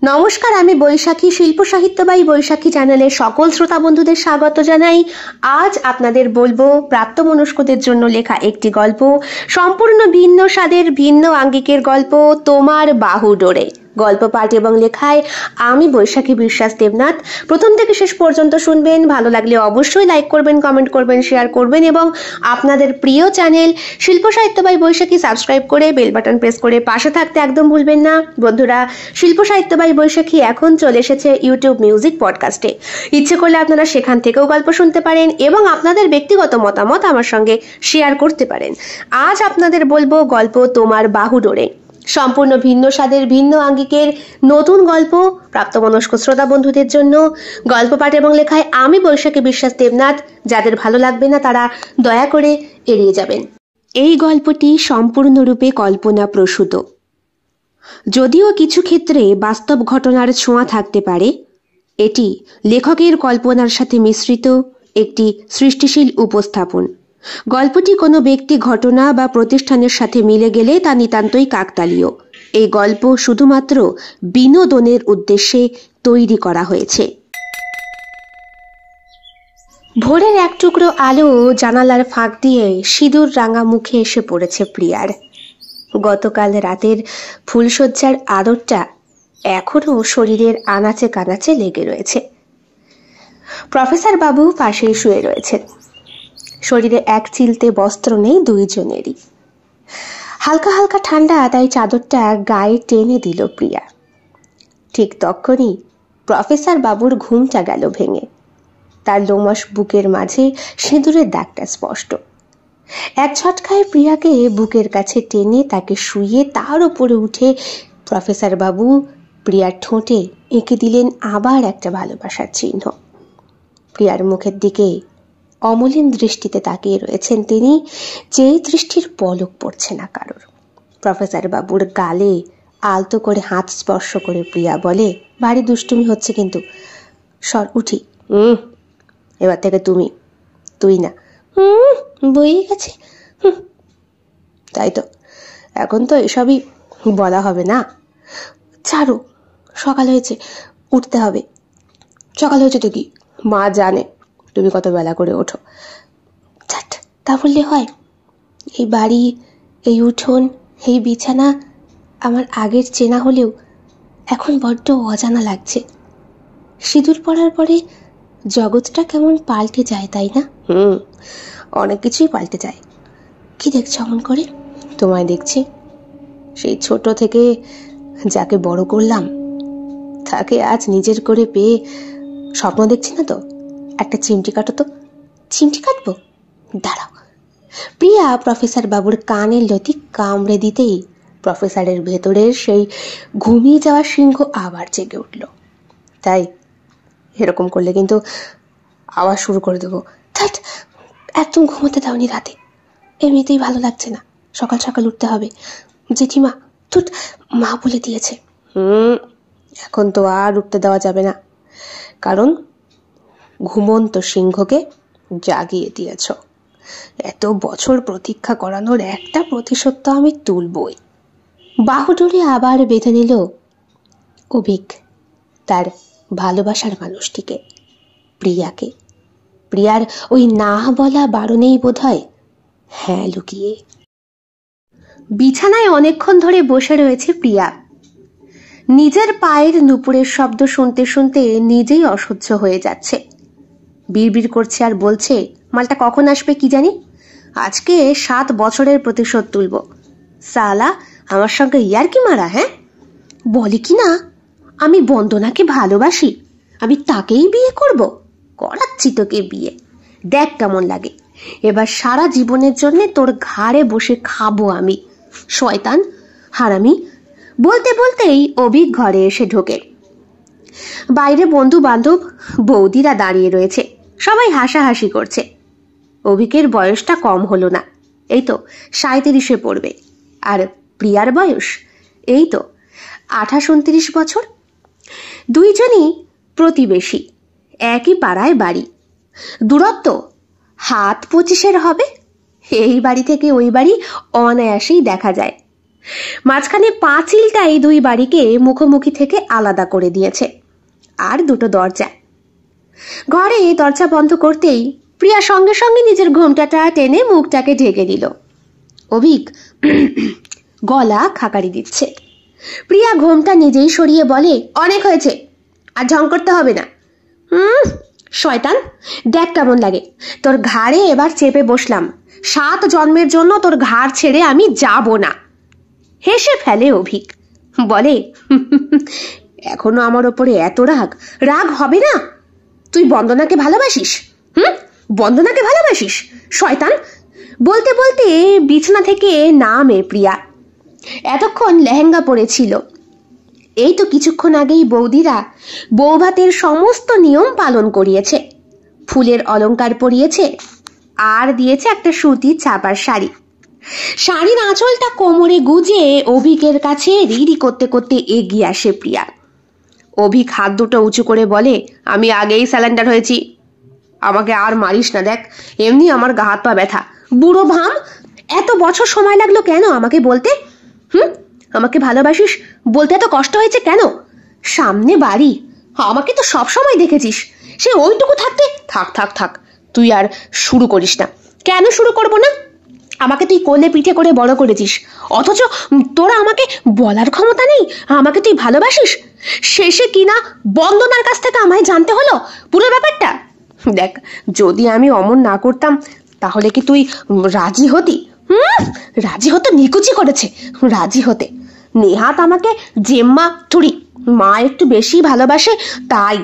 নমস্কার, আমি বৈশাখী শিল্প সাহিত্য বাই বৈশাখী চ্যানেলের সকল শ্রোতা বন্ধুদের স্বাগত জানাই। আজ আপনাদের বলবো প্রাপ্তবয়স্কদের জন্য লেখা একটি গল্প, সম্পূর্ণ ভিন্ন স্বাদের ভিন্ন আঙ্গিকের গল্প, তোমার বাহু ডোরে। গল্প পাঠ এবং লেখায় আমি বৈশাখী বিশ্বাস দেবনাথ। প্রথম থেকে শেষ পর্যন্ত শুনবেন। ভালো লাগলে অবশ্যই লাইক করবেন, কমেন্ট করবেন, শেয়ার করবেন এবং আপনাদের প্রিয় চ্যানেল শিল্প সাহিত্য বাই বৈশাখী সাবস্ক্রাইব করে বেল বাটন প্রেস করে পাশে থাকতে একদম ভুলবেন না। বন্ধুরা, শিল্প সাহিত্য বাই বৈশাখী এখন চলে এসেছে ইউটিউব মিউজিক পডকাস্টে। ইচ্ছে করলে আপনারা সেখান থেকেও গল্প শুনতে পারেন এবং আপনাদের ব্যক্তিগত মতামত আমার সঙ্গে শেয়ার করতে পারেন। আজ আপনাদের বলবো গল্প তোমার বাহু ডোরে। সম্পূর্ণ ভিন্ন স্বাদের ভিন্ন আঙ্গিকের নতুন গল্প প্রাপ্তবয়স্ক শ্রোতা বন্ধুদের জন্য। গল্প পাঠ এবং লেখায় আমি বৈশাখী বিশ্বাস দেবনাথ। যাদের ভালো লাগবে না তারা দয়া করে এড়িয়ে যাবেন। এই গল্পটি সম্পূর্ণরূপে কল্পনা প্রসূত, যদিও কিছু ক্ষেত্রে বাস্তব ঘটনার ছোঁয়া থাকতে পারে। এটি লেখকের কল্পনার সাথে মিশ্রিত একটি সৃষ্টিশীল উপস্থাপন। গল্পটি কোনো ব্যক্তি, ঘটনা বা প্রতিষ্ঠানের সাথে মিলে গেলে তা নিতান্তই কাকতালীয়। এই গল্প শুধুমাত্র বিনোদনের উদ্দেশ্যে তৈরি করা হয়েছে। ভোরের এক টুকরো আলো জানালার ফাঁক দিয়ে সিঁদুর রাঙা মুখে এসে পড়েছে প্রিয়ার। গতকাল রাতের ফুলশয্যার আদরটা এখনো শরীরের আনাচে কানাচে লেগে রয়েছে। প্রফেসর বাবু পাশেই শুয়ে রয়েছেন। শরীরে এক চিলতে বস্ত্র নেই দুইজনেরই। হালকা হালকা ঠান্ডা, তাই চাদরটা গায়ে টেনে দিল প্রিয়া। ঠিক তখনই প্রফেসর বাবুর ঘুমটা গেল ভেঙে। তার লোমশ বুকের মাঝে সিঁদুরের দাগটা স্পষ্ট। এক ঝটকায় প্রিয়াকে বুকের কাছে টেনে তাকে শুইয়ে তার উপরে উঠে প্রফেসর বাবু প্রিয়ার ঠোঁটে এঁকে দিলেন আবার একটা ভালোবাসার চিহ্ন। প্রিয়ার মুখের দিকে অমলিন দৃষ্টিতে তাকিয়ে রয়েছেন তিনি, যেই দৃষ্টির পলক পড়ছে না কারোর। প্রফেসর বাবুর গালে আলতো করে হাত স্পর্শ করে প্রিয়া বলে, ভারী দুষ্টুমি হচ্ছে কিন্তু, সর উঠি। এবার থেকে তুমি, তুই না। বইয়ে গেছে। তাই তো, এখন তো এসবই বলা হবে না। ছাড়ো, সকাল হয়েছে, উঠতে হবে। সকাল হয়েছে তো কি, মা জানে তুমি কত বেলা করে ওঠো। তা বললে হয়? এই বাড়ি, এই উঠোন, এই বিছানা আমার আগের চেনা হলেও এখন বড্ড অজানা লাগছে। সিঁদুর পরার পরে জগৎটা কেমন পাল্টে যায়, তাই না? অনেক কিছুই পাল্টে যায়। কি দেখছো অমন করে? তোমায় দেখছি। সেই ছোট থেকে যাকে বড় করলাম তাকে আজ নিজের করে পেয়ে স্বপ্ন দেখছি না তো। একটা চিমটি কাটো তো। চিমটি কাটবো? দাঁড়াও। প্রিয়া প্রফেসর বাবুর কানের লতি কামড়ে দিতেই প্রফেসরের ভেতরের সেই ঘুমিয়ে যাওয়া সিংহ আবার জেগে উঠল। তাই এরকম করলে কিন্তু আবার শুরু করে দেবো। একদম ঘুমোতে দাওনি রাতে, এমনিতেই ভালো লাগছে না। সকাল সকাল উঠতে হবে। জেঠিমা তুই মা বলে দিয়েছে। এখন তো আর উঠতে দেওয়া যাবে না, কারণ ঘুমন্ত সিংহকে জাগিয়ে দিয়েছ। এত বছর প্রতীক্ষা করানোর একটা প্রতিশোধ তো আমি তুলবই। বাহুডোরে আবার বেঁধে নিল অভিক তার ভালোবাসার মানুষটিকে, প্রিয়াকে। প্রিয়ার ওই না বলা বারণেই বোধহয় হ্যাঁ লুকিয়ে। বিছানায় অনেকক্ষণ ধরে বসে রয়েছে প্রিয়া। নিজের পায়ের নুপুরের শব্দ শুনতে শুনতে নিজেই অসহ্য হয়ে যাচ্ছে। বিড়বিড় করছে আর বলছে, মালটা কখন আসবে কি জানি। আজকে 7 বছরের প্রতিশোধ তুলব। সালা আমার সঙ্গে ইয়ার্কি মারা। হ্যাঁ, বলে কি না আমি বন্দনাকে ভালোবাসি, আমি তাকেই বিয়ে করব। করাচ্ছি তোকে বিয়ে, দেখ কেমন লাগে। এবার সারা জীবনের জন্য তোর ঘাড়ে বসে খাবো আমি, শয়তান হারামি। বলতে বলতেই অভিক ঘরে এসে ঢোকে। বাইরে বন্ধু বান্ধব বৌদিরা দাঁড়িয়ে রয়েছে, সবাই হাসাহাসি করছে। অভিকের বয়সটা কম হলো না, এই তো 37-এ পড়বে। আর প্রিয়ার বয়স এই তো 28-29 বছর। দুইজনই প্রতিবেশী, একই পাড়ায় বাড়ি। দূরত্ব হাত 25-এর হবে। এই বাড়ি থেকে ওই বাড়ি অনায়াসেই দেখা যায়। মাঝখানে পাঁচিলটাই দুই বাড়িকে মুখোমুখি থেকে আলাদা করে দিয়েছে, আর দুটো দরজা। ঘরে দরজা বন্ধ করতেই প্রিয়া সঙ্গে সঙ্গে নিজের ঘোমটাটা টেনে মুখটাকে ঢেকে দিল। অভিক গলা খাকারি দিচ্ছে। প্রিয়া ঘোমটা নিজেই সরিয়ে বলে, অনেক হয়েছে, আর ঢং করতে হবে না। শয়তান, দেখ কেমন লাগে, তোর ঘাড়ে এবার চেপে বসলাম, 7 জন্মের জন্য তোর ঘাড় ছেড়ে আমি যাব না। হেসে ফেলে অভিক, বলে, এখনো আমার ওপরে এত রাগ? রাগ হবে না? তুই বন্দনাকে ভালোবাসিস? বন্দনাকে ভালোবাসিস শয়তান? বলতে বলতে বিছানা থেকে নামে প্রিয়া। এতক্ষণ লেহেঙ্গা পরেছিল। এই তো কিছুক্ষণ আগেই বৌদিরা বৌভাতের সমস্ত নিয়ম পালন করিয়েছে। ফুলের অলংকার পরিয়েছে, আর দিয়েছে একটা সুতির চাপার শাড়ি। শাড়ির আঁচলটা কোমরে গুজে অভিকের কাছে রিরি করতে করতে এগিয়ে আসে প্রিয়া। অভিক হাত দুটো উঁচু করে বলে, আমি আগেই স্যালেন্ডার হয়েছি, আমাকে আর মারিস না। দেখ, এমনি আমার গা হাত পা ব্যথা। বুড়ো ভাম, এত বছর সময় লাগলো কেন আমাকে বলতে? আমাকে ভালোবাসিস বলতে এত কষ্ট হয়েছে কেন? সামনে বাড়ি, আমাকে তো সব সময় দেখেছিস, সে ওইটুকু থাকতে। থাক থাক থাক, তুই আর শুরু করিস না। কেন শুরু করব না? আমাকে তুই কোলে পিঠে করে বড় করেছিস, অথচ তোরা আমাকে বলার ক্ষমতা নেই আমাকে তুই ভালোবাসিস। শেষে কিনা বন্দনার কাছ থেকে আমায় জানতে হলো পুরো ব্যাপারটা। দেখ, যদি আমি অমন না করতাম তাহলে কি তুই রাজি হতি? রাজি হতে নিকুচি করেছে, রাজি হতে। নেহাত আমাকে জেম্মা থুড়ি, মা একটু বেশি ভালোবাসে তাই,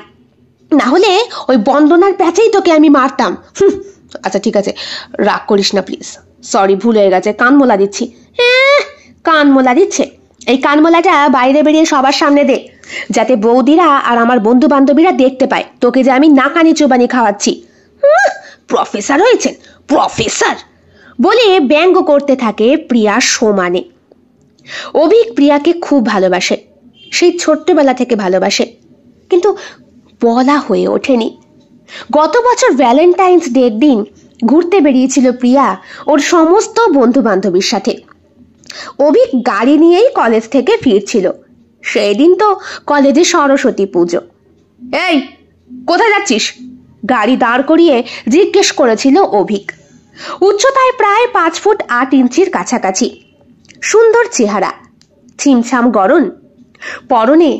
না হলে ওই বন্দনার প্যাচেই তোকে আমি মারতাম। আচ্ছা ঠিক আছে, রাগ করিস না প্লিজ, সরি, ভুল হয়ে গেছে, কান মোলা দিচ্ছি। কান মোলা দিচ্ছে? এই কান মোলাটা বাইরে বেরিয়ে সবার সামনে দে, যাতে বৌদিরা আর আমার বন্ধু বান্ধবীরা দেখতে পায় তোকে যে আমি নাকানি চুবানি খাওয়াচ্ছি। প্রফেসর হয়েছেন, প্রফেসর বলে ব্যঙ্গ করতে থাকে প্রিয়া সমানে। অভিক প্রিয়াকে খুব ভালোবাসে, সেই ছোট্টবেলা থেকে ভালোবাসে, কিন্তু বলা হয়ে ওঠেনি। গত বছর ভ্যালেন্টাইন্স ডের দিন ঘুরতে বেরিয়েছিল প্রিয়া ওর সমস্ত বন্ধু বান্ধবীর সাথে। অভিক গাড়ি নিয়েই কলেজ থেকে ফিরছিল। সেই দিন তো কলেজে সরস্বতী পুজো। এই, কোথায় যাচ্ছিস? গাড়ি দাঁড় করিয়ে জিজ্ঞেস করেছিল অভিক। উচ্চতায় প্রায় 5 ফুট 8 ইঞ্চির কাছাকাছি, সুন্দর চেহারা, ছিমছাম গরম, পরনে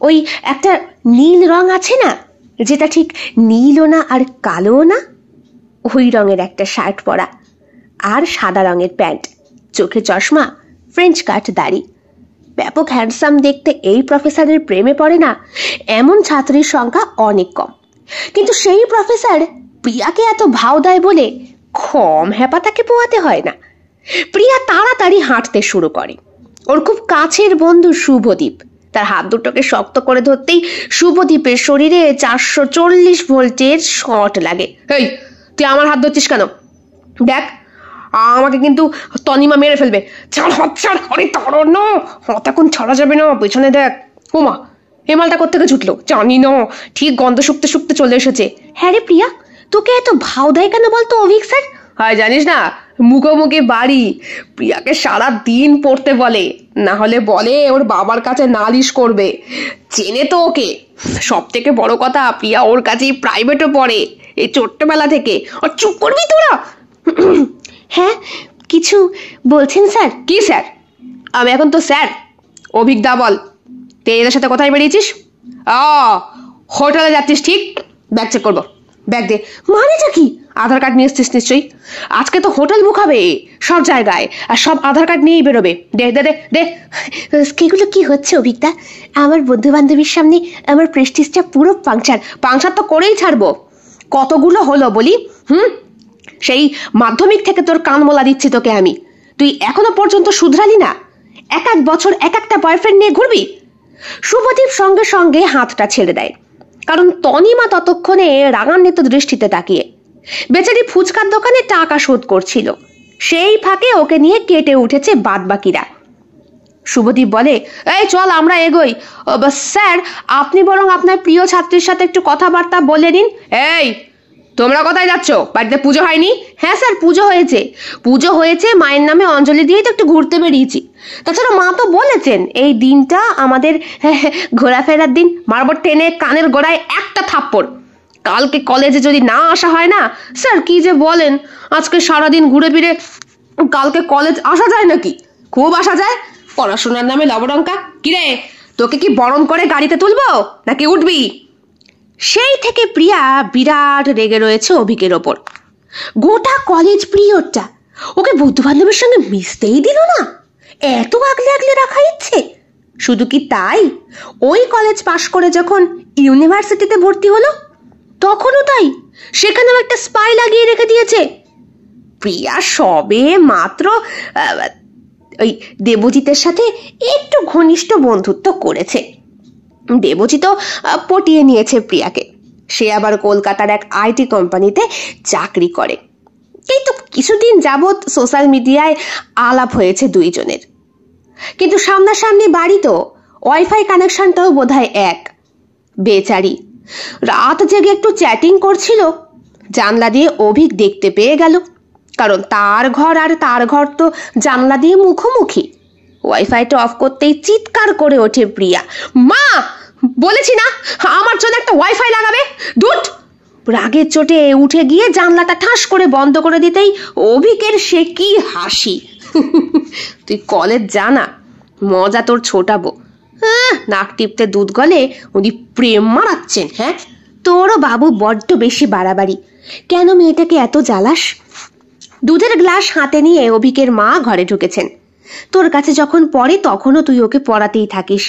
ওই একটা নীল রং আছে না, যেটা ঠিক নীলও না আর কালোও না, ওই রঙের একটা শার্ট পরা, আর সাদা রঙের প্যান্ট, চোখে চশমা, ফ্রেঞ্চ কাট দাড়ি। ব্যাপক হ্যান্ডসাম দেখতে এই প্রফেসরের প্রেমে পড়ে না এমন ছাত্রীর সংখ্যা অনেক কম। কিন্তু সেই প্রফেসর প্রিয়াকে এত ভাও দেয় বলে কম হ্যাপা তাকে পোয়াতে হয় না। প্রিয়া তাড়াতাড়ি হাঁটতে শুরু করে। ওর খুব কাছের বন্ধু শুভদীপ, তার হাত দুটোকে শক্ত করে ধরতেই শুভদীপের শরীরে 440 ভোল্টের শর্ট লাগে। এই, তুই আমার হাত ধরছিস কেন? দেখ, আমাকে কিন্তু তনিমা মেরে ফেলবে। ছাড় হাত, ছাড়। আরে তাড়ো না, হাত এখন ছাড়া যাবে না। পেছনে দেখ। ওমা, এ মালটা কোত্থেকে ছুটলো জানি না, ঠিক গন্ধ শুকতে শুকতে চলে এসেছে। হ্যাঁ রে প্রিয়া, তোকে এত ভাও দেয় কেন বলতো অভিক স্যার? হয় জানিস না, মুখোমুখি বাড়ি, প্রিয়াকে সারা দিন পড়তে বলে, না হলে বলে ওর বাবার কাছে নালিশ করবে। চেনে তো ওকে। সব থেকে বড় কথা, প্রিয়া ওর কাছেই প্রাইভেটও পড়ে এই ছোট্টবেলা থেকে। আর চুপ করবি তোরা? হ্যাঁ, কিছু বলছেন স্যার? কি স্যার? আমি এখন তো স্যার। অভিক দা বল, তুই এদের সাথে কোথায় বেরিয়েছিস? হোটেলে যাচ্ছিস ঠিক? ব্যাগ চেক করবো। ব্যাগ দে। মানেটা কি? আধার কার্ড নিয়ে এসছিস নিশ্চয়ই। আজকে তো হোটেল বুক হবে সব জায়গায়, আর সব আধার কার্ড নিয়েই বেরোবে। দে দে দে দে। এগুলো কি হচ্ছে অভিকদা? আমার বন্ধু বান্ধবীর সামনে আমার প্রেস্টিজটা পুরো পাংচার। পাংচার তো করেই ছাড়বো। কতগুলো হলো বলি? সেই মাধ্যমিক থেকে তোর কান মোলা দিচ্ছি তোকে আমি, তুই এখনো পর্যন্ত শুধরালি না? 1 বছর 1 একটা বয়ফ্রেন্ড নিয়ে ঘুরবি? শুভদীপ সঙ্গে সঙ্গে হাতটা ছেড়ে দেয়, কারণ তনিমা ততক্ষণে রাগান্বিত দৃষ্টিতে তাকিয়ে বেচারি ফুচকার দোকানে টাকা শোধ করছিল। সেই ফাঁকে ওকে নিয়ে কেটে উঠেছে বাদবাকিরা। শুভদীপ বলে, এই চল আমরা এগোই। স্যার, আপনি বরং আপনার প্রিয় ছাত্রীর সাথে একটু কথাবার্তা বলে নিন। এই, তোমরা কোথায় যাচ্ছ? বাড়িতে পুজো হয়নি? হ্যাঁ স্যার, পুজো হয়েছে। পুজো হয়েছে, মায়ের নামে অঞ্জলি দিয়েই তো একটু ঘুরতে বেরিয়েছি। তাছাড়া মা তো বলেছেন এই দিনটা আমাদের ঘোরাফেরার দিন। মারবো টেনে কানের গোড়ায় একটা থাপ্পড়। কালকে কলেজে যদি না আসা হয় না। স্যার কি যে বলেন, আজকে সারাদিন ঘুরে ফিরে কালকে কলেজ আসা যায় নাকি? খুব আসা যায়। পড়াশোনার নামে লবডঙ্কা। কিরে, তোকে কি বরণ করে গাড়িতে তুলবো নাকি উঠবি? সেই থেকে প্রিয়া বিরাট রেগে রয়েছে অভিকের ওপর। গোটা কলেজ পিরিয়ডটা ওকে বন্ধু বান্ধবের সঙ্গে মিশতেই দিল না। এত আগলে আগলে রাখা ইচ্ছে। শুধু কি তাই, ওই কলেজ পাশ করে যখন ইউনিভার্সিটিতে ভর্তি হলো তখনও তাই, সেখানেও একটা স্পাই লাগিয়ে রেখে দিয়েছে। প্রিয়া সবে মাত্র ওই দেবজিতের সাথে একটু ঘনিষ্ঠ বন্ধুত্ব করেছে। দেবজিৎ পটিয়ে নিয়েছে প্রিয়াকে। সে আবার কলকাতার এক আইটি কোম্পানিতে চাকরি করে। এই তো কিছুদিন যাবৎ সোশ্যাল মিডিয়ায় আলাপ হয়েছে দুইজনের। কিন্তু সামনাসামনি বাড়ি তো, ওয়াইফাই কানেকশনটাও বোধহয় এক। বেচারি রাত জেগে একটু চ্যাটিং করছিল, জানলা দিয়ে অভিক দেখতে পেয়ে গেল। কারণ তার ঘর আর তার ঘর তো জানলা দিয়ে মুখোমুখি। ওয়াইফাইটা অফ করতেই চিৎকার করে ওঠে প্রিয়া, মা বলেছি না আমার জন্য একটা ওয়াইফাই লাগাবে। দুট! রাগের চোটে উঠে গিয়ে জানলাটা ঠাস করে বন্ধ করে দিতেই অভিকের সে কি হাসি। তুই কলেজ জানা, মজা তোর ছোটাবো। নাক টিপতে দুধ গলে উনি প্রেম মারাচ্ছেন। হ্যাঁ, তোরও বাবু বড্ড বেশি বাড়াবাড়ি। কেন মেয়েটাকে এত জ্বালাস? দুধের গ্লাস হাতে নিয়ে অভিকের মা ঘরে ঢুকেছেন। তোর কাছে যখন পড়ে তখনও তুই ওকে পড়াতেই থাকিস,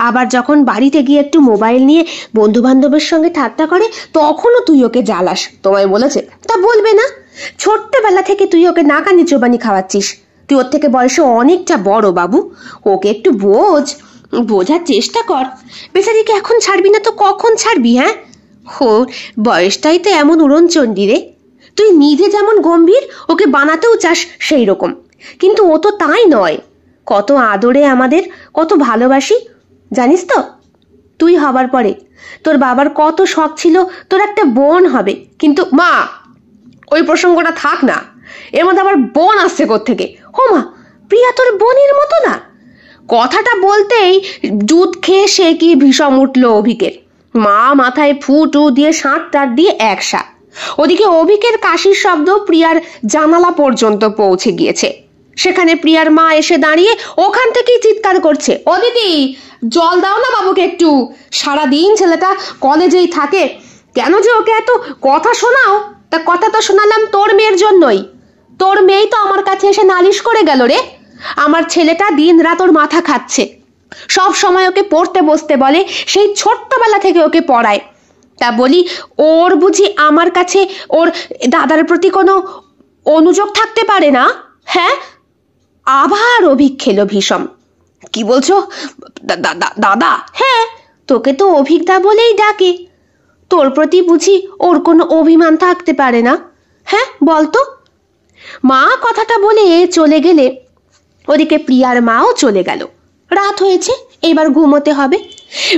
আবার যখন বাড়িতে গিয়ে একটু মোবাইল নিয়ে বন্ধু বান্ধবের সঙ্গে ঠাট্টা করে তখনও তুই ওকে জ্বালাস। তোমায় বলেছে? তা বলবে না? ছোট্টবেলা থেকে তুই ওকে নাকানি চোবানি খাওয়াচ্ছিস। তুই ওর থেকে বয়সে অনেকটা বড় বাবু, ওকে একটু বোঝার চেষ্টা কর। বেচারিকে এখন ছাড়বি না তো কখন ছাড়বি? হ্যাঁ, ওর বয়সটাই তো এমন উড়নচণ্ডী রে। তুই নিজে যেমন গম্ভীর, ওকে বানাতেও চাস সেই রকম। কিন্তু ও তো তাই নয়। কত আদরে আমাদের, কত ভালোবাসি জানিস তো? তুই হবার পরে তোর বাবার কত শখ ছিল তোর একটা বোন হবে। কিন্তু মা, ওই প্রসঙ্গটা থাক না, এর মধ্যে আবার বোন আসছে কোত্থেকে? ও মা, প্রিয়া তোর বোনের মতো না? কথাটা বলতেই দুধ খেয়ে সে কি ভীষণ উঠল অভিকের। মা মাথায় ফুটু দিয়ে সাঁত দিয়ে একসা। ওদিকে অভিকের কাশির শব্দ প্রিয়ার জানালা পর্যন্ত পৌঁছে গিয়েছে। সেখানে প্রিয়ার মা এসে দাঁড়িয়ে ওখান থেকেই চিৎকার করছে, ও দিদি জল দাও না বাবুকে একটু। সারাদিন ছেলেটা কলেজেই থাকে, কেন যে ওকে এত কথা শোনাও? তা কথা তো শোনালাম তোর মেয়ের জন্যই। তোর মেয়েই তো আমার কাছে এসে নালিশ করে গেল রে। আমার ছেলেটা দিন রাত ওর মাথা খাচ্ছে, সব সময় ওকে পড়তে বসতে বলে, সেই ছোট্টবেলা থেকে ওকে পড়ায়। তা বলি, ওর বুঝি আমার কাছে ওর দাদার প্রতি কোনো অনুযোগ থাকতে পারে না? হ্যাঁ? আবার অভিক খেলো ভীষণ। কি বলছো? দাদা? হ্যাঁ, তোকে তো অভিকদা বলেই ডাকে। তোর প্রতি বুঝি ওর কোনো অভিমান থাকতে পারে না? হ্যাঁ বলতো। মা কথাটা বলে চলে গেলে ওদিকে প্রিয়ার মাও চলে গেল। রাত হয়েছে, এবার ঘুমোতে হবে।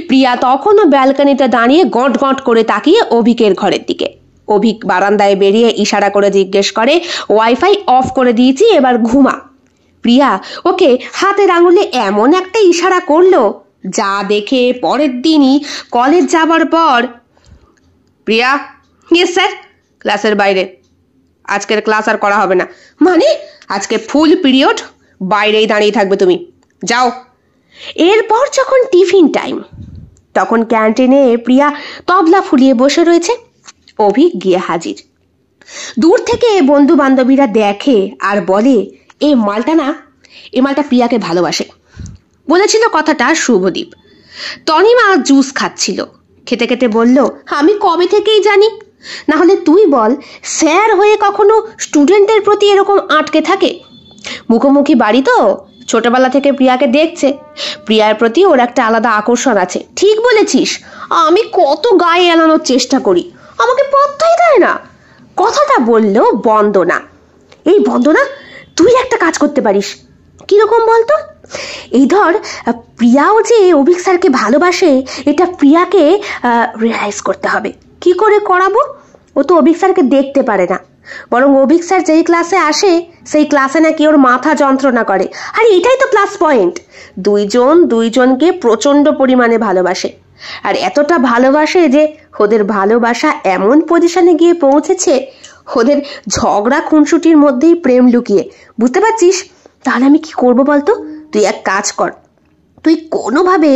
প্রিয়া তখনও ব্যালকনিতে দাঁড়িয়ে গট গট করে তাকিয়ে অভিকের ঘরের দিকে। অভিক বারান্দায় বেরিয়ে ইশারা করে জিজ্ঞেস করে, ওয়াইফাই অফ করে দিয়েছি, এবার ঘুমা। প্রিয়া ওকে হাতের আঙুলে এমন একটা ইশারা করলো যা দেখে পরের দিনই কলেজ যাবার পর, প্রিয়া, ইয়েস স্যার, ক্লাসের বাইরে। আজকের ক্লাস আর করা হবে না। মানে আজকে ফুল পিরিয়ড বাইরেই দাঁড়িয়ে থাকবে তুমি, যাও। এরপর যখন টিফিন টাইম, তখন ক্যান্টিনে প্রিয়া তবলা ফুলিয়ে বসে রয়েছে। অভিক গিয়ে হাজির। দূর থেকে বন্ধু বান্ধবীরা দেখে আর বলে, এ মালটা প্রিয়াকে ভালোবাসে। বলেছিল কথাটা শুভদীপ। তনিমা জুস খাচ্ছিল, খেতে খেতে বলল, আমি কবে থেকেই জানি। না হলে তুই বল, স্যার হয়ে কখনো স্টুডেন্টের প্রতি এরকম আটকে থাকে? মুখোমুখি বাড়ি তো, ছোটবেলা থেকে প্রিয়াকে দেখছে। প্রিয়ার প্রতি ওর একটা আলাদা আকর্ষণ আছে। ঠিক বলেছিস, আমি কত গায়ে এলানোর চেষ্টা করি, আমাকে পাত্তাই দেয় না। কথাটা বলল বন্দনা। এই বন্দনা, তুই একটা কাজ করতে পারিস। কিরকম বলতো? এই ধর, প্রিয়াও যে অভিক স্যারকে ভালোবাসে এটা প্রিয়াকে রিয়ালাইজ করতে হবে। কি করে করাবো? ও তো অভিক স্যারকে দেখতে পারে না, বরং অভিক স্যার যেই ক্লাসে আসে সেই ক্লাসে নাকি ওর মাথা যন্ত্রণা করে। আর এটাই তো প্লাস পয়েন্ট, দুইজন দুইজনকে প্রচন্ড পরিমাণে ভালোবাসে। আর এতটা ভালোবাসে যে ওদের ভালোবাসা এমন পজিশনে গিয়ে পৌঁছেছে, ওদের ঝগড়া খুনসুটির মধ্যেই প্রেম লুকিয়ে। বুঝতে পারছিস? তাহলে আমি কি করব বলতো? তুই এক কাজ কর, তুই কোনোভাবে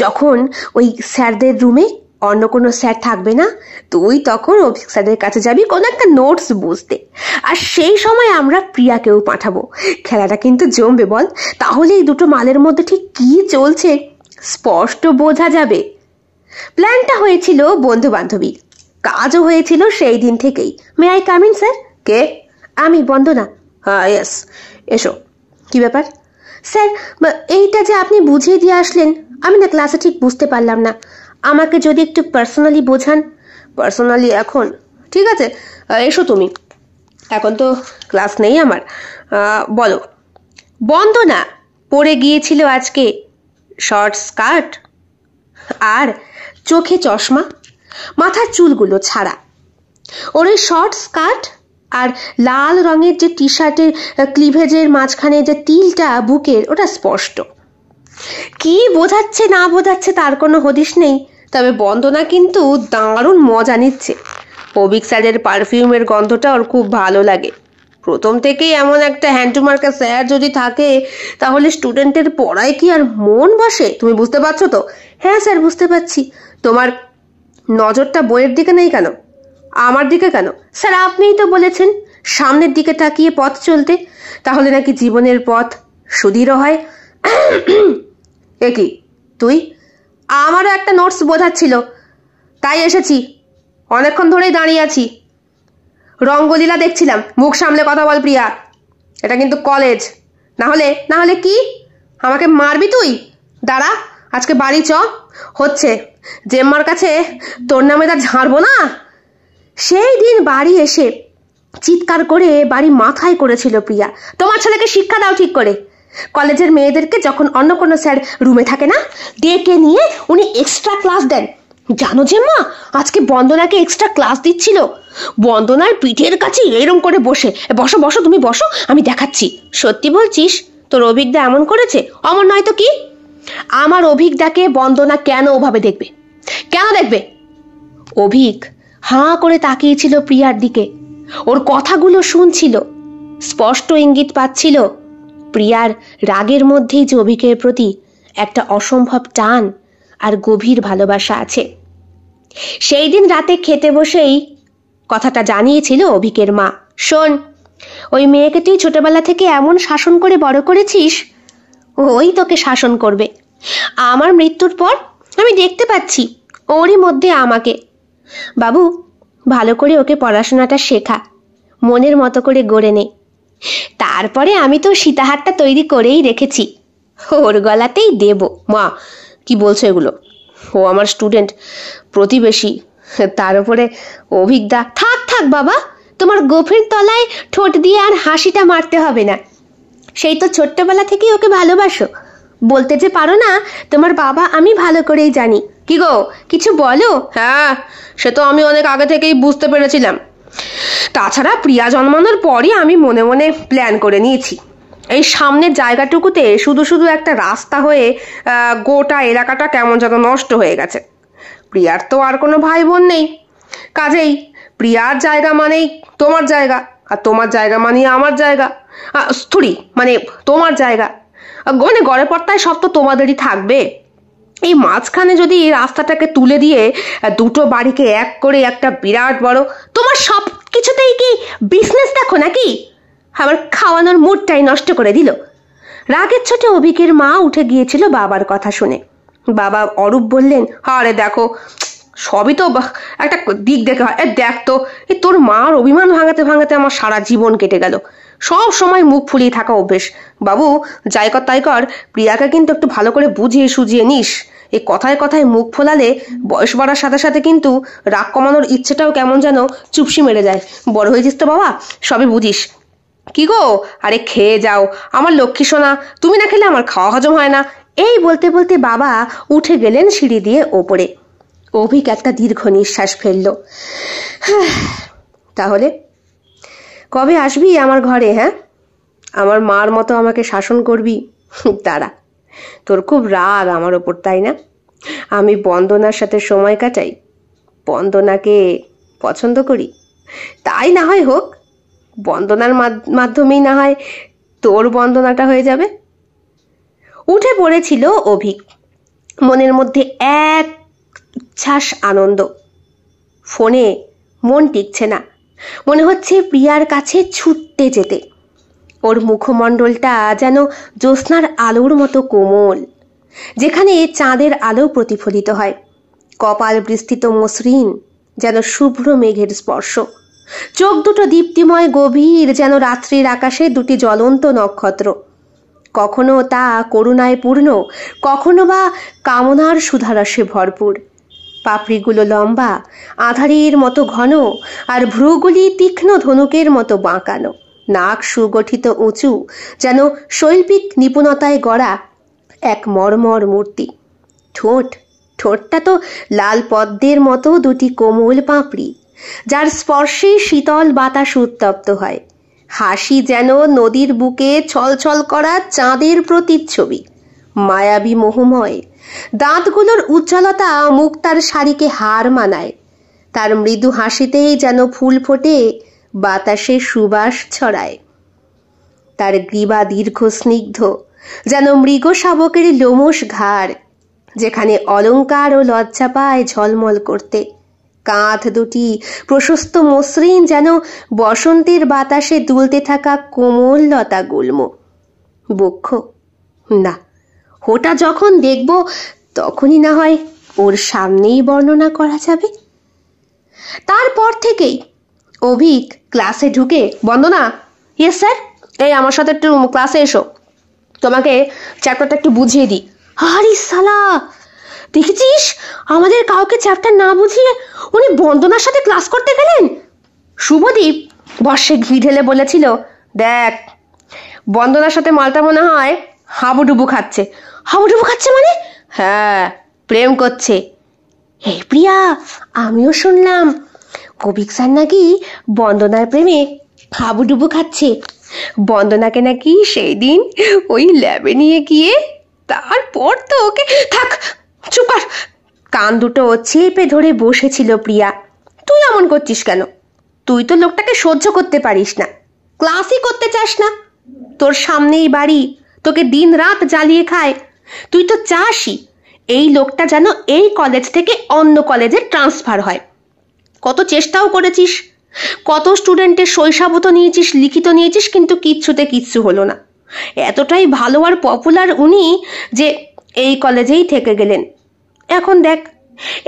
যখন ওই স্যারদের রুমে অন্য কোনো স্যার থাকবে না, তুই তখন অভিক স্যারের কাছে যাবি কোনো একটা নোটস বুঝতে, আর সেই সময় আমরা প্রিয়াকেও পাঠাবো। খেলাটা কিন্তু জমবে বল? তাহলে এই দুটো মালের মধ্যে ঠিক কি চলছে স্পষ্ট বোঝা যাবে। প্ল্যানটা হয়েছিল বন্ধু বান্ধবী, কাজও হয়েছিল সেই দিন থেকেই। May I come in sir? কে? আমি বন্দনা। হ্যাঁ ইয়েস, এসো। কি ব্যাপার স্যার? এইটা যে আপনি বুঝিয়ে দিয়ে আসলেন, আমি না ক্লাসে ঠিক বুঝতে পারলাম না, আমাকে যদি একটু পার্সোনালি বোঝান। পার্সোনালি এখন? ঠিক আছে, এসো তুমি। এখন তো ক্লাস নেই আমার। বলো। বন্দনা পরে গিয়েছিল আজকে শর্ট স্কার্ট আর চোখে চশমা, মাথার চুলগুলো ছাড়া। ওর ওই শর্ট স্কার্ট আর লাল রঙের যে টি শার্টের ক্লিভেজের মাঝখানে যে তিলটা বুকের, ওটা স্পষ্ট। কি বোঝাচ্ছে না বোঝাচ্ছে তার কোনো হদিশ নেই, তবে বন্দনা কিন্তু দারুণ মজা নিচ্ছে। অভিক স্যারের পারফিউমের গন্ধটা ওর খুব ভালো লাগে। প্রথম থেকেই এমন একটা হ্যান্ডটুমার্কা স্যার যদি থাকে, তাহলে স্টুডেন্টের পড়ায় কি আর মন বসে? তুমি বুঝতে পারছো তো? হ্যাঁ স্যার, বুঝতে পারছি। তোমার নজরটা বইয়ের দিকে নেই কেন? আমার দিকে কেন? স্যার আপনিই তো বলেছেন সামনের দিকে তাকিয়ে পথ চলতে, তাহলে নাকি জীবনের পথ সুদৃঢ় হয়। এ কি তুই? আমারও একটা নোটস বোঝাচ্ছিল, তাই এসেছি। অনেকক্ষণ ধরেই দাঁড়িয়ে আছি, রঙ্গলীলা দেখছিলাম। মুখ সামলে কথা বল প্রিয়া, এটা কিন্তু কলেজ। না হলে কি আমাকে মারবি তুই? দাঁড়া, আজকে বাড়ি চ। হচ্ছে জেম্মার কাছে তোর নামে তার ঝাড়বো না। সেই দিন বাড়ি এসে চিৎকার করে বাড়ি মাথায় করেছিল প্রিয়া, তোমার ছেলেকে শিক্ষা দাও ঠিক করে। কলেজের মেয়েদেরকে যখন অন্য কোনো স্যার রুমে থাকে না, ডেকে নিয়ে উনি এক্সট্রা ক্লাস দেন। জানো যে মা, আজকে বন্দনাকে এক্সট্রা ক্লাস দিচ্ছিল। বন্দনার পিঠের কাছে এরম করে বসে, বসো বসো তুমি বসো, আমি দেখাচ্ছি। সত্যি বলছিস? তোর অভিজ্ঞতা এমন করেছে? অমর নয় তো কি? আমার অভিজ্ঞতাকে বন্দনা কেন ওভাবে দেখবে? কেন দেখবে? অভিক হাঁ করে তাকিয়েছিল প্রিয়ার দিকে, ওর কথাগুলো শুনছিল, স্পষ্ট ইঙ্গিত পাচ্ছিল প্রিয়ার রাগের মধ্যেই যে অভিকের প্রতি একটা অসম্ভব টান আর গভীর ভালোবাসা আছে। সেই দিন রাতে খেতে বসেই কথাটা জানিয়েছিল অভিকের মা। শোন, ওই মেয়েকে তুই ছোটবেলা থেকে এমন শাসন করে বড় করেছিস, ওই তোকে শাসন করবে। আমার মৃত্যুর পর আমি দেখতে পাচ্ছি ওরই মধ্যে আমাকে। বাবু, ভালো করে ওকে পড়াশোনাটা শেখা, মনের মতো করে গড়ে নে। তারপরে আমি তো সীতাহারটা তৈরি করেই রেখেছি, ওর গলাতেই দেব। মা, কি বলছো এগুলো? ও আমার স্টুডেন্ট, প্রতিবেশী, তার উপরে অভিজ্ঞতা। থাক থাক বাবা, তোমার গোফের তলায় ঠোঁট দিয়ে আর হাসিটা মারতে হবে না। সেই তো ছোট্টবেলা থেকেই ওকে ভালোবাসো, বলতে যে পারো না তোমার বাবা আমি ভালো করেই জানি। কি গো, কিছু বলো? হ্যাঁ, সে তো আমি অনেক আগে থেকেই বুঝতে পেরেছিলাম। তাছাড়া প্রিয়া জন্মানোর পরই আমি মনে মনে প্ল্যান করে নিয়েছি, এই সামনের জায়গাটুকুতে শুধু শুধু একটা রাস্তা হয়ে গোটা এলাকাটা কেমন যেন নষ্ট হয়ে গেছে। প্রিয়ার তো আর কোনো ভাই বোন নেই, কাজেই প্রিয়ার জায়গা মানেই তোমার জায়গা, আর তোমার জায়গা মানে আমার জায়গা, মানে তোমার জায়গা, মানে গড়ে পড়তায় সব তো তোমাদেরই থাকবে। এই মাঝখানে যদি এই রাস্তাটাকে তুলে দিয়ে দুটো বাড়িকে এক করে একটা বিরাট বড়, তোমার সব কিছুতেই কি বিজনেস দেখো নাকি? আবার খাওয়ানোর মুডটাই নষ্ট করে দিল। রাগের ছোটে অভিকের মা উঠে গিয়েছিল বাবার কথা শুনে। বাবা অরূপ বললেন, আরে দেখো, সবই তো একটা দিক দেখে হয়। দেখ তো, তোর মার অভিমান ভাঙাতে ভাঙাতে আমার সারা জীবন কেটে গেল। সব সময় মুখ ফুলিয়ে থাকা অভ্যেস। বাবু, যাই কর তাই কর, প্রিয়াকে কিন্তু একটু ভালো করে বুঝিয়ে সুজিয়ে নিস। এই কথায় কথায় মুখ ফোলালে বয়স বাড়ার সাথে সাথে কিন্তু রাগ কমানোর ইচ্ছেটাও কেমন যেন চুপসি মেরে যায়। বড় হয়েছিস তো বাবা, সবই বুঝিস। কি গো, আরে খেয়ে যাও আমার লক্ষ্মী সোনা, তুমি না খেলে আমার খাওয়া হজম হয় না। এই বলতে বলতে বাবা উঠে গেলেন সিঁড়ি দিয়ে ওপরে। অভিক একটা দীর্ঘ নিঃশ্বাস ফেলল। তাহলে কবে আসবি আমার ঘরে? হ্যাঁ, আমার মার মতো আমাকে শাসন করবি? দাঁড়া, তোর খুব রাগ আমার ওপর, তাই না? আমি বন্দনার সাথে সময় কাটাই, বন্দনাকে পছন্দ করি, তাই না হয় হোক, বন্দনার মাধ্যমেই না হয় তোর বন্দনাটা হয়ে যাবে। উঠে পড়েছিল অভিক, মনের মধ্যে এক উচ্ছ্বাস আনন্দ। ফোনে মন টিকছে না, মনে হচ্ছে প্রিয়ার কাছে ছুটতে যেতে। ওর মুখমণ্ডলটা যেন জ্যোৎস্নার আলোর মতো কোমল, যেখানে চাঁদের আলো প্রতিফলিত হয়। কপাল বিস্তৃত মসৃণ, যেন শুভ্র মেঘের স্পর্শ। চোখ দুটো দীপ্তিময় গভীর, যেন রাত্রির আকাশে দুটি জ্বলন্ত নক্ষত্র। কখনো তা করুণায় পূর্ণ, কখনো বা কামনার সুধারসে ভরপুর। পাপড়িগুলো লম্বা, আধারের মতো ঘন, আর ভ্রুগুলি তীক্ষ্ণ ধনুকের মতো বাঁকানো। নাক সুগঠিত উঁচু, যেন শৈল্পিক নিপুণতায় গড়া এক মর্মর মূর্তি। ঠোঁটটা তো লাল পদ্মের মতো দুটি কোমল পাপড়ি, যার স্পর্শে শীতল বাতাস উত্তপ্ত হয়। হাসি যেন নদীর বুকে ছলছল করা চাঁদের প্রতিচ্ছবি, মায়াবী মোহময়। দাঁতগুলোর উজ্জ্বলতা মুক্তার শাড়িকে হার মানায়। তার মৃদু হাসিতেই যেন ফুল ফোটে, বাতাসে সুবাস ছড়ায়। তার গ্রীবা দীর্ঘ স্নিগ্ধ, যেন মৃগ শাবকের লোমশ ঘাড়, যেখানে অলংকার ও লজ্জা পায় ঝলমল করতে। কাঁধ দুটি প্রশস্ত মসৃণ, যেন বসন্তের বাতাসে দুলতে থাকা কোমল লতা গুল্ম। বক্ষ না, ওটা যখন দেখব তখনই না হয় ওর সামনেই বর্ণনা করা যাবে। তারপর থেকেই অভিক ক্লাসে ঢুকে, বন্দনা, ইয়েস স্যার, এই আমার সাথে একটু ক্লাসে এসো, তোমাকে চ্যাপ্টারটা একটু বুঝিয়ে দিই। আরে সালা, দেখেছিস আমাদের কাউকে চ্যাপ্টার না বুঝিয়ে উনি বন্দনার সাথে ক্লাস করতে গেলেন। শুভদীপ বর্ষে ঘি ঢেলে বলেছিল, দেখ বন্দনার সাথে মালটা মনে হয় হাবুডুবু খাচ্ছে। হাবুডুবু খাচ্ছে মানে? হ্যাঁ, প্রেম করছে। হে প্রিয়া, আমিও শুনলাম কবিক স্যার নাকি বন্দনার প্রেমে হাবুডুবু খাচ্ছে। বন্দনাকে নাকি সেই দিন ওই ল্যাবে নিয়ে গিয়ে তারপর তো ওকে, থাক চুপ কর। কান দুটো চেপে ধরে বসেছিল প্রিয়া। তুই এমন করছিস কেন? তুই তো লোকটাকে সহ্য করতে পারিস না, ক্লাসই করতে চাস না। তোর সামনেই বাড়ি, তোকে দিন রাত জ্বালিয়ে খায়। তুই তো চাসই এই লোকটা যেন এই কলেজ থেকে অন্য কলেজে ট্রান্সফার হয়। কত চেষ্টাও করেছিস, কত স্টুডেন্টের শৈশবত নিয়েছিস, লিখিত নিয়েছিস, কিন্তু কিচ্ছু হলো না। এতটাই ভালো আর পপুলার উনি যে এই কলেজেই থেকে গেলেন। এখন দেখ,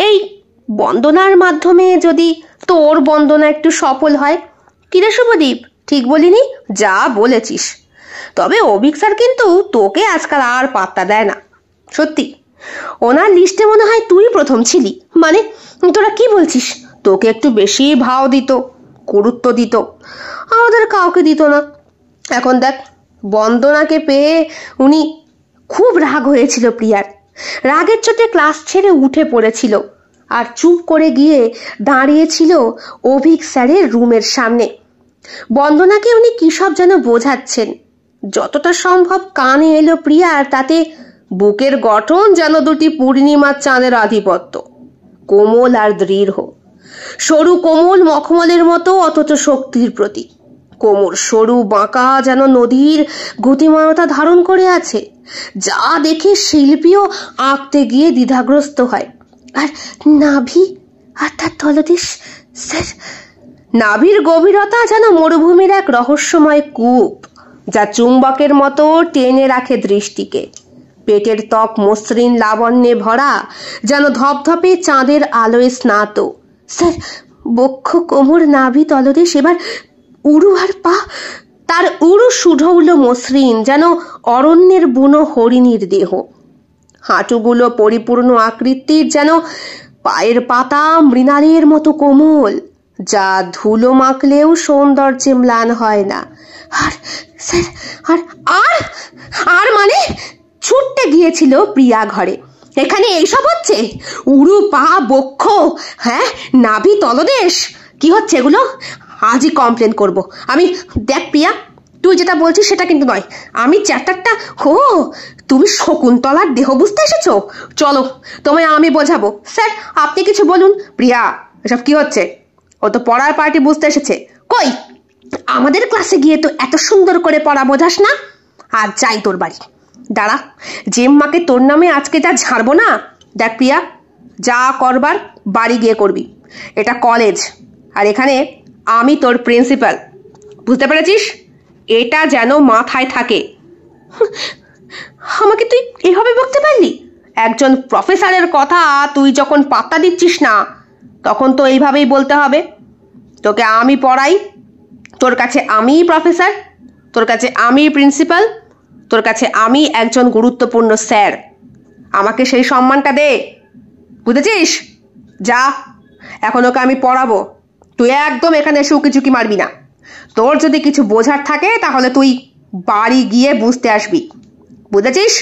এই বন্দনার মাধ্যমে যদি তোর বন্দনা একটু সফল হয়। কিরে শুভদীপ, ঠিক বলিনি? যা বলেছিস। তবে অভিক স্যার কিন্তু তোকে আজকাল আর পাত্তা দেয় না। সত্যি, ওনার লিস্টে মনে হয় তুই প্রথম ছিলি। মানে তোরা কি বলছিস? তোকে একটু বেশি ভাও দিত, গুরুত্ব দিত, আমাদের কাউকে দিত না। এখন দেখ, বন্দনাকে পেয়ে উনি খুব রাগ হয়েছিল প্রিয়ার। রাগের চোটে ক্লাস ছেড়ে উঠে পড়েছিল আর চুপ করে গিয়ে দাঁড়িয়েছিল অভিক স্যারের রুমের সামনে। বন্দনাকে উনি কি সব যেন বোঝাচ্ছেন। যতটা সম্ভব কানে এলো প্রিয়ার, তাতে বুকের গঠন যেন দুটি পূর্ণিমার চাঁদের আধিপত্য, কোমল আর দৃঢ়। সরু কোমল মখমলের মতো, অথচ শক্তির প্রতীক। কোমর সরু বাঁকা, যেন নদীর গতিময়তা ধারণ করে আছে, যা দেখে শিল্পীও আঁকতে গিয়ে দ্বিধাগ্রস্ত হয়। আর নাভি আর তার তলদেশ, স্যার, নাভির গভীরতা যেন মরুভূমির এক রহস্যময় কূপ, যা চুম্বকের মতো টেনে রাখে দৃষ্টিকে। পেটের ত্বক মসৃণ লাবণ্যে ভরা, যেন ধপধপে চাঁদের আলোয় স্নাত। স্যার, বক্ষ, কোমর, নাভি, তলদেশ, এবার উরু আর পা। তার উরু সুঢৌল মসৃণ, যেন অরণ্যের বুনো হরিণীর দেহ। হাঁটুগুলো পরিপূর্ণ আকৃতির, যেন পায়ের পাতা মৃণালের মতো কোমল, যা ধুলো মাখলেও সৌন্দর্যে ম্লান হয় না। আর স্যার, আর আর আর মানে ছুটতে গিয়েছিল প্রিয়া ঘরে। এখানে এইসব হচ্ছে? উড়ু পা বক্ষ, হ্যাঁ, নাভি তলদেশ, কি হচ্ছে এগুলো? আজই কমপ্লেন করব আমি। দেখ প্রিয়া, তুই যেটা বলছিস সেটা কিন্তু নয়। আমি চ্যাপ্টারটা, ও তুমি শকুন্তলার দেহ বুঝতে এসেছো? চলো তোমায় আমি বোঝাবো। স্যার আপনি কিছু বলুন। প্রিয়া, এসব কি হচ্ছে? ও তো পড়ার পার্টি বুঝতে এসেছে। কই, আমাদের ক্লাসে গিয়ে তো এত সুন্দর করে পড়া বোঝাস না। আর যাই তোর বাড়ি, দাঁড়া, জেম্মাকে তোর নামে আজকে যা ঝাড়বো না। দেখ প্রিয়া, যা করবার বাড়ি গিয়ে করবি। এটা কলেজ, আর এখানে আমি তোর প্রিন্সিপাল, বুঝতে পেরেছিস? এটা যেন মাথায় থাকে। আমাকে তুই এভাবে বকতে পারলি? একজন প্রফেসরের কথা তুই যখন পাত্তা দিচ্ছিস না, তখন তো এইভাবেই বলতে হবে। তোকে আমি পড়াই, তোর কাছে আমি প্রফেসর, তোর কাছে আমি প্রিন্সিপাল, তোর কাছে আমি একজন গুরুত্বপূর্ণ স্যার। আমাকে সেই সম্মানটা দে, বুঝেছিস? যা, এখন ওকে আমি পড়াবো। তুই একদম এখানে এসে উকিঝুঁকি মারবি না। তোর যদি কিছু বোঝার থাকে তাহলে তুই বাড়ি গিয়ে বুঝতে আসবি, বুঝেছিস?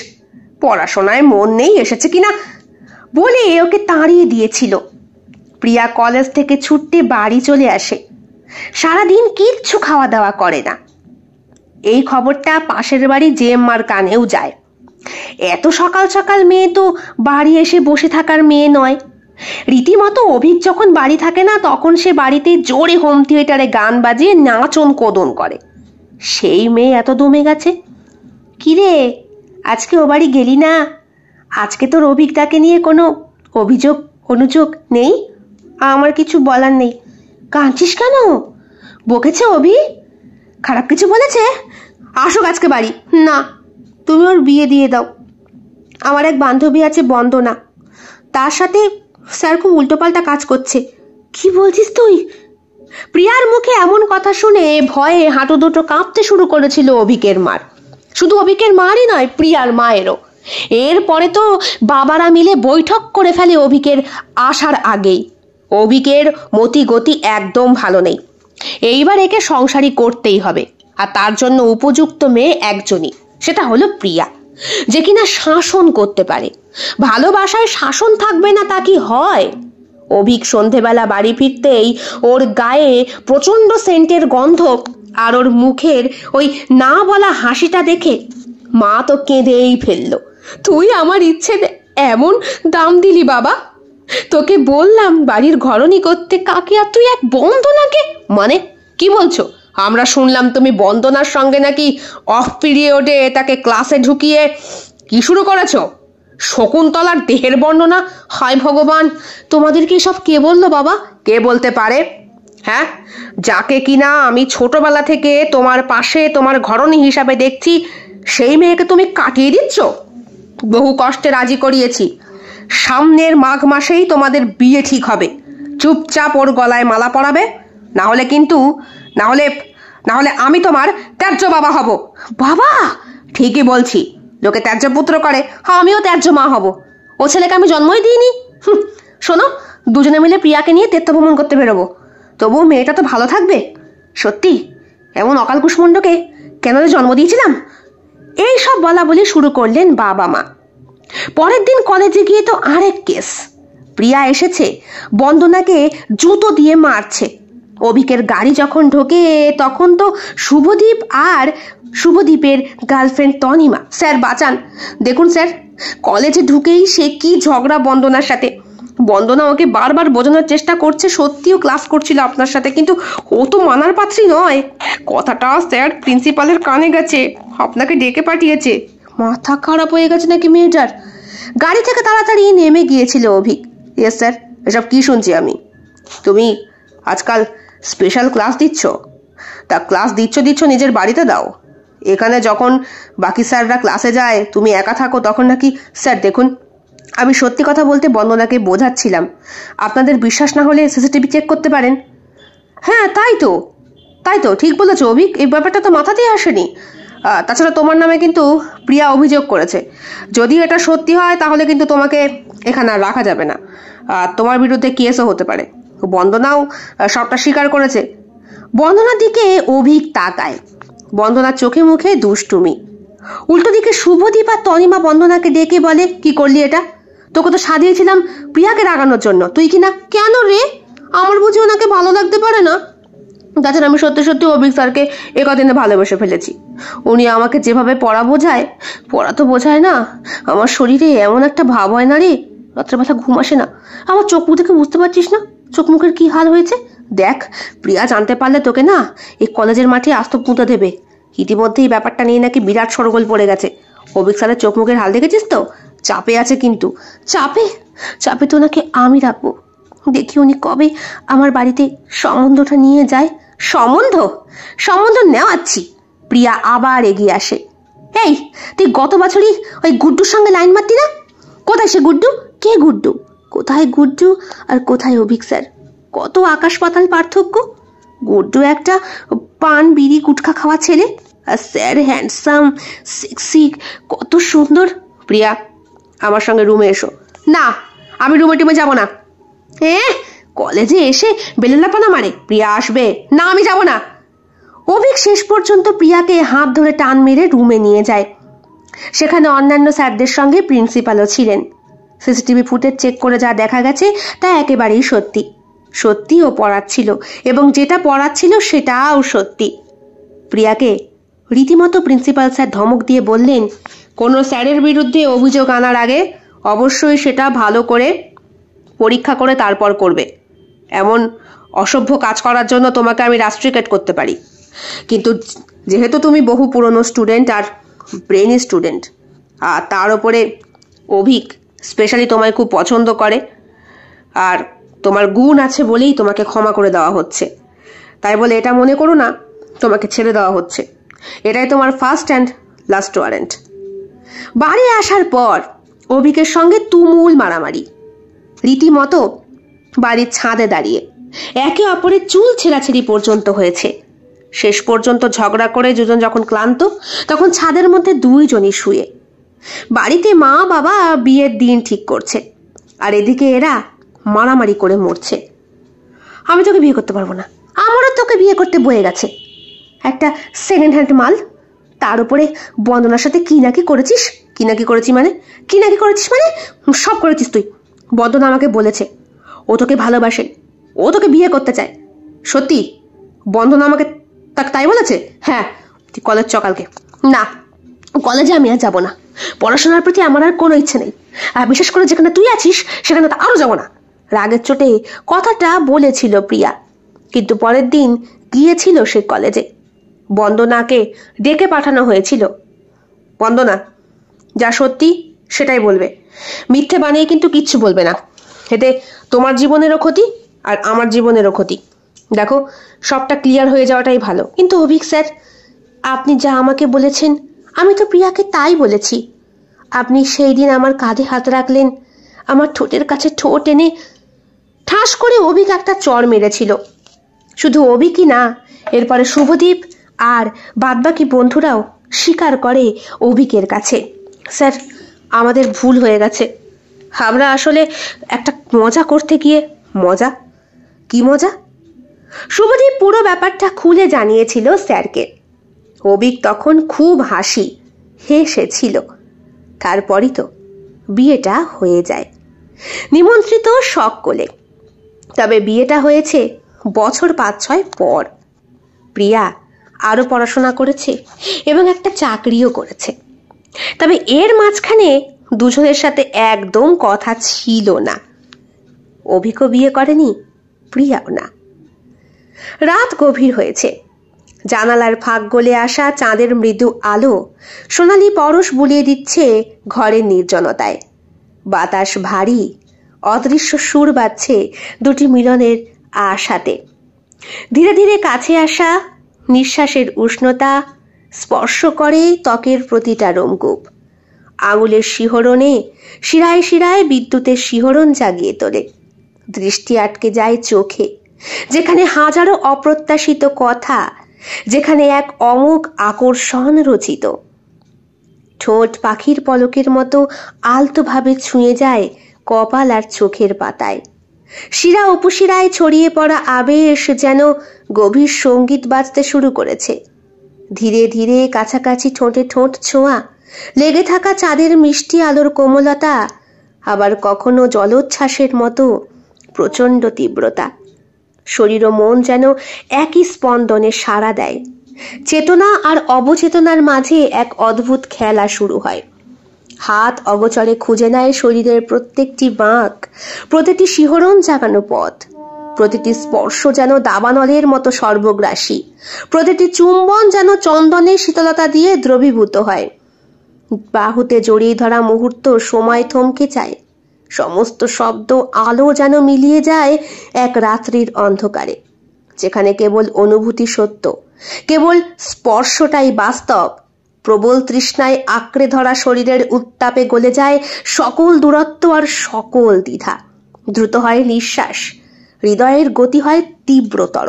পড়াশোনায় মন নেই এসেছে কিনা বলে ওকে তাড়িয়ে দিয়েছিল। প্রিয়া কলেজ থেকে ছুটতে বাড়ি চলে আসে। সারাদিন কিচ্ছু খাওয়া দাওয়া করে না। এই খবরটা পাশের বাড়ি জেম্মার কানেও যায়। এত সকাল সকাল মেয়ে তো বাড়ি এসে বসে থাকার মেয়ে নয়। রীতিমতো অভিক যখন বাড়ি থাকে না, তখন সে বাড়িতে জোরে হোম থিয়েটারে গান বাজিয়ে নাচন কোদন করে। সেই মেয়ে এত দমে গেছে। কিরে, আজকে ও বাড়ি গেলি না? আজকে তোর অভিকটাকে নিয়ে কোনো অভিযোগ অনুযোগ নেই? আমার কিছু বলার নেই। কাঁদছিস কেন? বকেছে অভি? খারাপ কিছু বলেছে? আসুক আজকে বাড়ি। না, তুমি ওর বিয়ে দিয়ে দাও। আমার এক বান্ধবী আছে বন্দনা, তার সাথে স্যার খুব উল্টোপাল্টা কাজ করছে। কি বলছিস তুই? প্রিয়ার মুখে এমন কথা শুনে ভয়ে হাঁটু দুটো কাঁপতে শুরু করেছিল অভিকের মার। শুধু অভিকের মারই নয়, প্রিয়ার মায়েরও। এরপরে তো বাবারা মিলে বৈঠক করে ফেলে অভিকের আসার আগেই। অভিকের মতি গতি একদম ভালো নেই। এইবার একে সংসারী করতেই হবে, আর তার জন্য উপযুক্ত মেয়ে একজনই, সেটা হলো প্রিয়া, যে কিনা শাসন করতে পারে। ভালোবাসায় শাসন থাকবে না তা কি হয়? অভিক সন্ধেবেলা বাড়ি ফিরতেই ওর গায়ে প্রচন্ড সেন্টের গন্ধ আর ওর মুখের ওই না বলা হাসিটা দেখে মা তো কেঁদেই ফেললো। তুই আমার ইচ্ছে এমন দাম দিলি বাবা? তোকে বললাম বাড়ির ঘরনি করতে কাকে, আর তুই এক বন্দনাকে। মানে কি বলছো? আমরা শুনলাম তুমি বন্দনার সঙ্গে নাকি অফ পিরিয়ডে তাকে ক্লাসে ঢুকিয়ে কি শুরু করেছো? শকুন্তলার দেহের বর্ণনা? হায় ভগবান, তোমাদেরকে সব কে বললো বাবা? কে বলতে পারে? হ্যাঁ, যাকে কিনা আমি ছোটবেলা থেকে তোমার পাশে তোমার ঘরনি হিসাবে দেখছি, সেই মেয়েকে তুমি কাটিয়ে দিচ্ছ। বহু কষ্টে রাজি করিয়েছি। সামনের মাঘ মাসেই তোমাদের বিয়ে ঠিক হবে। চুপচাপ ওর গলায় মালা পরাবে, না হলে আমি তোমার ত্যায্য বাবা হব। বাবা? ঠিকই বলছি, লোকে ত্যায্য পুত্র করে, আমিও ত্যায্য মা হব। ও ছেলেকে আমি জন্মই দিইনি। শোনো, দুজনে মিলে প্রিয়াকে নিয়ে তীর্থ ভ্রমণ করতে বেরোবো। তবুও মেয়েটা তো ভালো থাকবে। সত্যি, এমন অকাল কুষ্মণ্ডকে কেন জন্ম দিয়েছিলাম? এই সব বলা বলি শুরু করলেন বাবা মা। পরের দিন কলেজে গিয়ে তো আরেক কেস। প্রিয়া এসেছে, বন্দনাকে জুতো দিয়ে মারছে। অভিকের গাড়ি যখন ঢোকে তখন তো শুভদীপ আর শুভদীপের গার্লফ্রেন্ড তনিমা। স্যার বাঁচান, দেখুন স্যার, কলেজে ঢুকেই সে কি ঝগড়া বন্দনার সাথে। বন্দনা ওকে বারবার বোঝানোর চেষ্টা করছে সত্যিও ক্লাস করছিল আপনার সাথে, কিন্তু ও তো মানার পাত্রী নয়। কথাটা স্যার প্রিন্সিপালের কানে গেছে, আপনাকে ডেকে পাঠিয়েছে। মাথা খারাপ হয়ে গেছে নাকি মেয়েটার? গাড়ি থেকে তাড়াতাড়ি নেমে গিয়েছিল অভিক। ইয়েস স্যার, এসব কি শুনছি আমি? তুমি আজকাল স্পেশাল ক্লাস দিচ্ছ? তা ক্লাস দিচ্ছ নিজের বাড়িতে দাও। এখানে যখন বাকি স্যাররা ক্লাসে যায় তুমি একা থাকো তখন নাকি। স্যার দেখুন, আমি সত্যি কথা বলতে বন্দনাকে বোঝাচ্ছিলাম। আপনাদের বিশ্বাস না হলে সিসিটিভি চেক করতে পারেন। হ্যাঁ তাই তো ঠিক বলেছো অভিক, এই ব্যাপারটা তো মাথাতেই আসেনি। তাছাড়া তোমার নামে কিন্তু প্রিয়া অভিযোগ করেছে। যদি এটা সত্যি হয় তাহলে কিন্তু তোমাকে এখানে আর রাখা যাবে না, তোমার বিরুদ্ধে কেসও হতে পারে। বন্দনাও সবটা স্বীকার করেছে। বন্দনার দিকে অভিক তাকায়। বন্দনার চোখে মুখে দুষ্টুমি। উল্টো দিকে শুভদীপ আর তনিমা বন্দনাকে ডেকে বলে, কি করলি এটা? তোকে তো সাজিয়েছিলাম প্রিয়াকে রাগানোর জন্য, তুই কি না। কেন রে? আমার বুঝি ওনাকে ভালো লাগতে পারে না? তাছাড়া আমি সত্যি সত্যি অভিক স্যারকে একদিনে ভালোবেসে ফেলেছি। উনি আমাকে যেভাবে পড়া বোঝায়, পড়া তো বোঝায় না, আমার শরীরে এমন একটা ভাব হয় না রে, রাত্রেবেলা ঘুম আসে না। আমার চোখ মুখ দেখে বুঝতে পারছিস না চোখ মুখের কি হাল হয়েছে? দেখ, প্রিয়া জানতে পারলে তোকে না এই কলেজের মাঠে আস্ত পুঁতে দেবে। ইতিমধ্যে এই ব্যাপারটা নিয়ে নাকি বিরাট সরগোল পড়ে গেছে। অভিক স্যারের চোখ মুখের হাল দেখেছিস তো? চাপে আছে কিন্তু। চাপে? চাপে তো নাকি আমি রাখবো। দেখি উনি কবে আমার বাড়িতে সম্বন্ধটা নিয়ে যায়। সম্বন্ধ? সম্বন্ধ নেওয়াচ্ছি। প্রিয়া আবার এগিয়ে আসে। এই, তুই গত বছরই ওই গুড্ডুর সঙ্গে লাইন মারতি না? কোথায় সে গুড্ডু? কে গুড্ডু? কোথায় গুড্ডু আর কোথায় অভিক স্যার? কত আকাশ পাতাল পার্থক্য। গুড্ডু একটা পান বিড়ি গুটখা খাওয়া ছেলে, আর স্যার হ্যান্ডসাম, সেক্সি, কত সুন্দর। প্রিয়া, আমার সঙ্গে রুমে এসো। না, আমি রুমে টুমে যাবো না। কলেজে এসে বেলেলাপানা মারে। প্রিয়া আসবে না, আমি যাব না। অভিক শেষ পর্যন্ত প্রিয়াকে হাত ধরে টান মেরে রুমে নিয়ে যায়। সেখানে অন্যান্য স্যারদের সঙ্গে প্রিন্সিপালও ছিলেন। সিসিটিভি ফুটেজ চেক করে যা দেখা গেছে তা একেবারেই সত্যি। সত্যিও পড়াচ্ছিল, এবং যেটা পড়াচ্ছিল সেটাও সত্যি। প্রিয়াকে রীতিমতো প্রিন্সিপাল স্যার ধমক দিয়ে বললেন, কোনো স্যারের বিরুদ্ধে অভিযোগ আনার আগে অবশ্যই সেটা ভালো করে পরীক্ষা করে তারপর করবে। এমন অসভ্য কাজ করার জন্য তোমাকে আমি রাস্ট্রিকেট করতে পারি, কিন্তু যেহেতু তুমি বহু পুরনো স্টুডেন্ট আর ব্রেনি স্টুডেন্ট, আর তার ওপরে অভিক স্পেশালি তোমায় খুব পছন্দ করে, আর তোমার গুণ আছে বলেই তোমাকে ক্ষমা করে দেওয়া হচ্ছে। তাই বলে এটা মনে করো না তোমাকে ছেড়ে দেওয়া হচ্ছে। এটাই তোমার ফার্স্ট অ্যান্ড লাস্ট ওয়ারেন্ট। বাড়ি আসার পর অভিকের সঙ্গে তুমুল মারামারি, রীতিমতো বাড়ির ছাদে দাঁড়িয়ে একে অপরের চুল ছেঁড়াছেড়ি পর্যন্ত হয়েছে। শেষ পর্যন্ত ঝগড়া করে দুজন যখন ক্লান্ত, তখন ছাদের মধ্যে দুইজনই শুয়ে। বাড়িতে মা বাবা বিয়ের দিন ঠিক করছে, আর এদিকে এরা মারামারি করে মরছে। আমি তোকে বিয়ে করতে পারবো না, আমারও তোকে বিয়ে করতে বয়ে গেছে। একটা সেকেন্ড হ্যান্ড মাল, তার উপরে বন্দনার সাথে কি নাকি করেছিস। কি নাকি করেছি মানে? কি নাকি করেছিস মানে? সব করেছিস তুই। বন্দনা আমাকে বলেছে ও তোকে ভালোবাসে, ও তোকে বিয়ে করতে চায়। সত্যি? বন্দনা আমাকে তাই বলেছে? হ্যাঁ। তুই কলেজ চকালকে। না, কলেজে আমি আর যাবো না। পড়াশোনার প্রতি আমার আর কোনো ইচ্ছে নেই, আর বিশেষ করে যেখানে তুই আছিস সেখানে তো আরো যাবো না। রাগের চোটে কথাটা বলেছিল প্রিয়া, কিন্তু পরের দিন গিয়েছিল সে কলেজে। বন্দনাকে ডেকে পাঠানো হয়েছিল। বন্দনা, যা সত্যি সেটাই বলবে, মিথ্যে বানিয়ে কিন্তু কিচ্ছু বলবে না। এতে তোমার জীবনেরও ক্ষতি আর আমার জীবনেরও ক্ষতি। দেখো, সবটা ক্লিয়ার হয়ে যাওয়াটাই ভালো। কিন্তু অভিক স্যার, আপনি যা আমাকে বলেছেন আমি তো প্রিয়াকে তাই বলেছি। আপনি সেই দিন আমার কাঁধে হাত রাখলেন, আমার ঠোঁটের কাছে ঠোঁট এনে ঠাস করে অভিক একটা চড় মেরেছিল। শুধু অভিকই না, এরপরে শুভদীপ আর বাদবাকি বন্ধুরাও স্বীকার করে অভিকের কাছে, স্যার আমাদের ভুল হয়ে গেছে। আমরা আসলে একটা মজা করতে গিয়ে। মজা? কি মজা? শুভদীপ পুরো ব্যাপারটা খুলে জানিয়েছিল স্যারকে। অভিক তখন খুব হেসেছিল। তারপরই তো বিয়েটা হয়ে যায়, নিমন্ত্রিত সকলে। তবে বিয়েটা হয়েছে বছর 5-6 পর। প্রিয়া আরো পড়াশোনা করেছে এবং একটা চাকরিও করেছে। তবে এর মাঝখানে দুজনের সাথে একদম কথা ছিল না। অভিকও বিয়ে করেনি, প্রিয়াও না। রাত গভীর হয়েছে। জানালার ফাঁক গলে আসা চাঁদের মৃদু আলো সোনালি পরশ বুলিয়ে দিচ্ছে ঘরের নির্জনতায়। বাতাস ভারী, অদৃশ্য সুর বাজছে দুটি মিলনের আশাতে। ধীরে ধীরে কাছে আসা নিঃশ্বাসের উষ্ণতা স্পর্শ করে ত্বকের প্রতিটা রোমকূপ। আঙুলের শিহরণে শিরায় শিরায় বিদ্যুতের শিহরণ জাগিয়ে তোলে। দৃষ্টি আটকে যায় চোখে, যেখানে হাজারো অপ্রত্যাশিত কথা, যেখানে এক অমোঘ আকর্ষণ রচিত। ঠোঁট পাখির পলকের মতো আলতোভাবে ছুঁয়ে যায় কপাল আর চোখের পাতায়। শিরা উপশিরায় ছড়িয়ে পড়া আবেশ যেন গভীর সঙ্গীত বাজতে শুরু করেছে। ধীরে ধীরে কাছাকাছি ঠোঁটে ঠোঁট ছোঁয়া, লেগে থাকা চাঁদের মিষ্টি আলোর কোমলতা আবার কখনো জলোচ্ছ্বাসের মতো প্রচণ্ড তীব্রতা। শরীর ও মন যেন একই স্পন্দনে সাড়া দেয়। চেতনা আর অবচেতনার মাঝে এক অদ্ভুত খেলা শুরু হয়। হাত অগোচরে খুঁজে নেয় শরীরের প্রত্যেকটি বাঁক, প্রতিটি শিহরণ জাগানো পথ। প্রতিটি স্পর্শ যেন দাবানলের মতো সর্বগ্রাসী, প্রতিটি চুম্বন যেন চন্দনের শীতলতা দিয়ে দ্রবীভূত হয়। বাহুতে জড়িয়ে ধরা মুহূর্ত সময় থমকে যায়। সমস্ত শব্দ আলো যেন মিলিয়ে যায় এক রাত্রির অন্ধকারে, যেখানে কেবল অনুভূতি সত্য, কেবল স্পর্শটাই বাস্তব। প্রবল তৃষ্ণায় আঁকড়ে ধরা শরীরের উত্তাপে গলে যায় সকল দূরত্ব আর সকল দ্বিধা। দ্রুত হয় নিঃশ্বাস, হৃদয়ের গতি হয় তীব্রতর,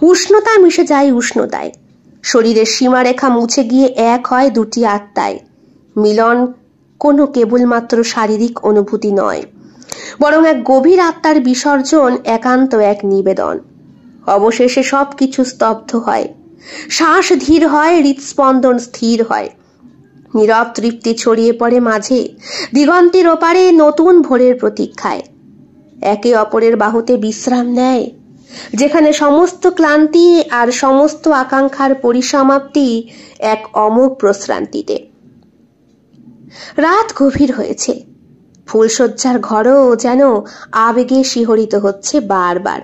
উষ্ণতা মিশে যায় উষ্ণতায়। শরীরের সীমারেখা মুছে গিয়ে এক হয় দুটি আত্মায়। মিলন কোনো কেবলমাত্র শারীরিক অনুভূতি নয়, বরং এক গভীর আত্মার বিসর্জন, একান্ত এক নিবেদন। অবশেষে সবকিছু স্তব্ধ হয়, শ্বাস ধীর হয়, হৃৎস্পন্দন স্থির হয়। নীরব তৃপ্তি ছড়িয়ে পড়ে মাঝে, দিগন্তের ওপারে নতুন ভোরের প্রতীক্ষায়। একে অপরের বাহুতে বিশ্রাম নেয়, যেখানে সমস্ত ক্লান্তি আর সমস্ত আকাঙ্ক্ষার পরিসমাপ্তি এক অমোঘ প্রশ্রান্তিতে। রাত গভীর হয়েছে, ফুলশয্যার ঘরও যেন আবেগে শিহরিত হচ্ছে বারবার।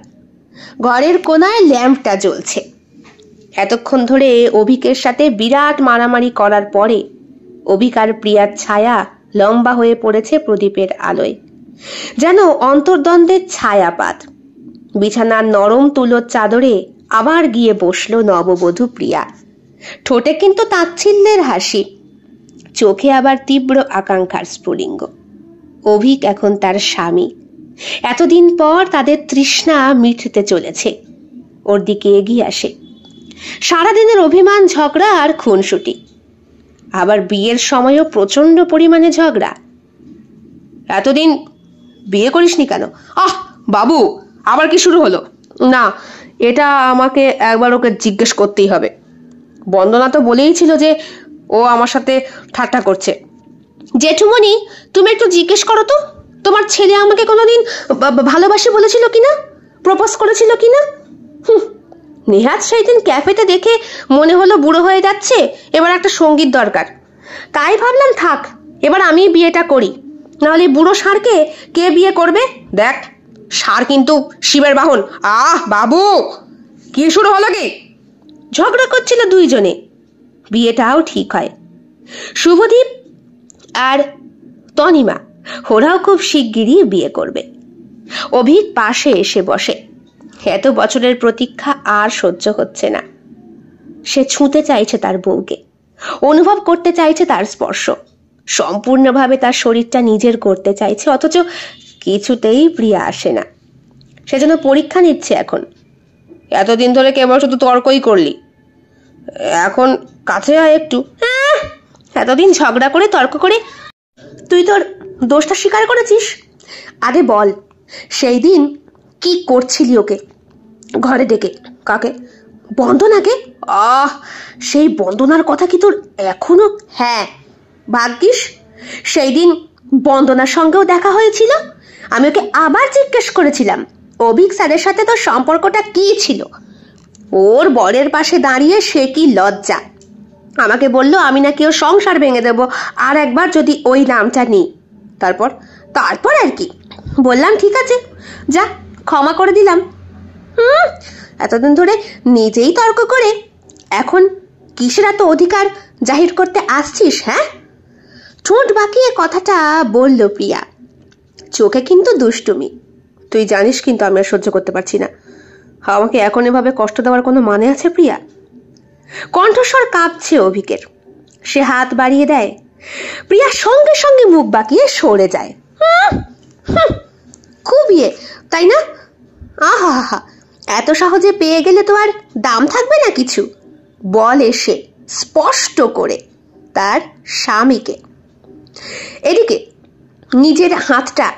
ঘরের কোনায় ল্যাম্পটা জ্বলছে। এতক্ষণ ধরে অভিকের সাথে বিরাট মারামারি করার পরে অভিক আর প্রিয়ার ছায়া লম্বা হয়ে পড়েছে প্রদীপের আলোয়, যেন অন্তর্দ্বন্দ্বের ছায়াপাত। বিছানার নরম তুলোর চাদরে আবার গিয়ে বসল নববধূ প্রিয়া। ঠোঁটে কিন্তু তাচ্ছিল্যের হাসি, চোখে আবার তীব্র আকাঙ্ক্ষার স্ফুলিঙ্গ। অভিক এখন তার স্বামী। এতদিন পর তাদের তৃষ্ণা মিটতে চলেছে। ওর দিকে এগিয়ে আসে। সারাদিনের অভিমান, ঝগড়া আর খুনসুটি, আবার বিয়ের সময়ও প্রচন্ড পরিমাণে ঝগড়া। এতদিন বিয়ে করিসনি কেন? আহ বাবু, আবার কি শুরু হলো? না, এটা আমাকে একবার ওকে জিজ্ঞেস করতেই হবে। বন্দনা তো বলেই ছিল যে ও আমার সাথে ঠাট্টা করছে। জেঠুমণি, তুমি একটু জিজ্ঞেস করো তো, তোমার ছেলে আমাকে কোনোদিন ভালোবাসে বলেছিল কিনা, প্রপোজ করেছিল কিনা? নেহাত সেই দিন ক্যাফেতে দেখে মনে হলো বুড়ো হয়ে যাচ্ছে, এবার একটা সঙ্গীত দরকার। তাই ভাবলাম থাক, এবার আমি বিয়েটা করি, নাহলে বুড়ো ষাঁড়কে কে বিয়ে করবে? দেখ, ষাঁড় কিন্তু শিবের বাহন। আহ বাবু, কি শুরু হলো কি? ঝগড়া করছিল দুইজনে। বিয়েটাও ঠিক হয়। শুভদীপ আর তনিমা ওরাও খুব শিগগিরই বিয়ে করবে। অভিক পাশে এসে বসে। এত বছরের প্রতীক্ষা আর সহ্য হচ্ছে না। সে ছুঁতে চাইছে তার বউকে, অনুভব করতে চাইছে তার স্পর্শ, সম্পূর্ণভাবে তার শরীরটা নিজের করতে চাইছে, অথচ কিছুতেই প্রিয়া আসে না। সেজন্য পরীক্ষা নিচ্ছে এখন। এতদিন ধরে কেবল শুধু তর্কই করলি, এখন কাছে আয় একটু। এতদিন ঝগড়া করে তর্ক করে তুই তোর দোষটা স্বীকার করেছিস। আরে বল, সেই দিন কি করছিলি ওকে ঘরে ডেকে? কাকে? বন্দনাকে? সেই বন্দনার কথা কি তোর এখনো? হ্যাঁ, ভাগ্যিস সেই দিন বন্দনার সঙ্গেও দেখা হয়েছিল। আমি ওকে আবার জিজ্ঞেস করেছিলাম, অভিক স্যারের সাথে তোর সম্পর্কটা কি ছিল? ওর বরের পাশে দাঁড়িয়ে সে কি লজ্জা! আমাকে বলল আমি নাকি ওর সংসার ভেঙে দেব আর একবার যদি ওই নামটা নিই। তারপর আর কি বললাম, ঠিক আছে যা, ক্ষমা করে দিলাম। এতদিন ধরে নিজেই তর্ক করে এখন কিসের এত অধিকার জাহির করতে আসছিস? হ্যাঁ, ঠোঁট বাঁকিয়ে কথাটা বলল প্রিয়া, চোখে কিন্তু দুষ্টুমি। তুই জানিস কিন্তু আমি আর সহ্য করতে পারছি না। আমাকে এখন এভাবে কষ্ট দেওয়ার কোনো মানে আছে প্রিয়া? কণ্ঠস্বর কাঁপছে অভিকের। সে হাত বাড়িয়ে দেয়। প্রিয়া সঙ্গে সঙ্গে মুখ বাঁকিয়ে সরে যায়। খুব তাই না? আহা, এত সহজে পেয়ে গেলে তো আর দাম থাকবে না কিছু। বলে সে স্পষ্ট করে তার স্বামীকে। এদিকে নিজের হাতটা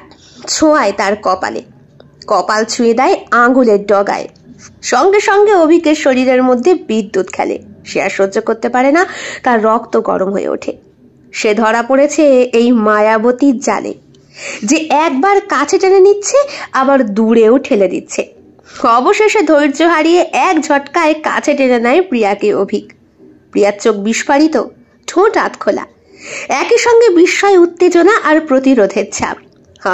ছোঁয়ায় তার কপালে, কপাল ছুঁয়ে দেয় আঙুলের ডগায়। সঙ্গে সঙ্গে অভিকের শরীরের মধ্যে বিদ্যুৎ খেলে। সে আর সহ্য করতে পারে না, তার রক্ত গরম হয়ে ওঠে। সে ধরা পড়েছে এই মায়াবতীর জালে, যে একবার কাছে টেনে নিচ্ছে আবার দূরেও ঠেলে দিচ্ছে। অবশেষে ধৈর্য হারিয়ে এক ঝটকায় কাছে টেনে নেয় প্রিয়াকে অভিক। প্রিয়ার চোখ বিস্ফারিত, ঠোঁট আধখোলা, একই সঙ্গে বিস্ময়, উত্তেজনা আর প্রতিরোধের ছাপ।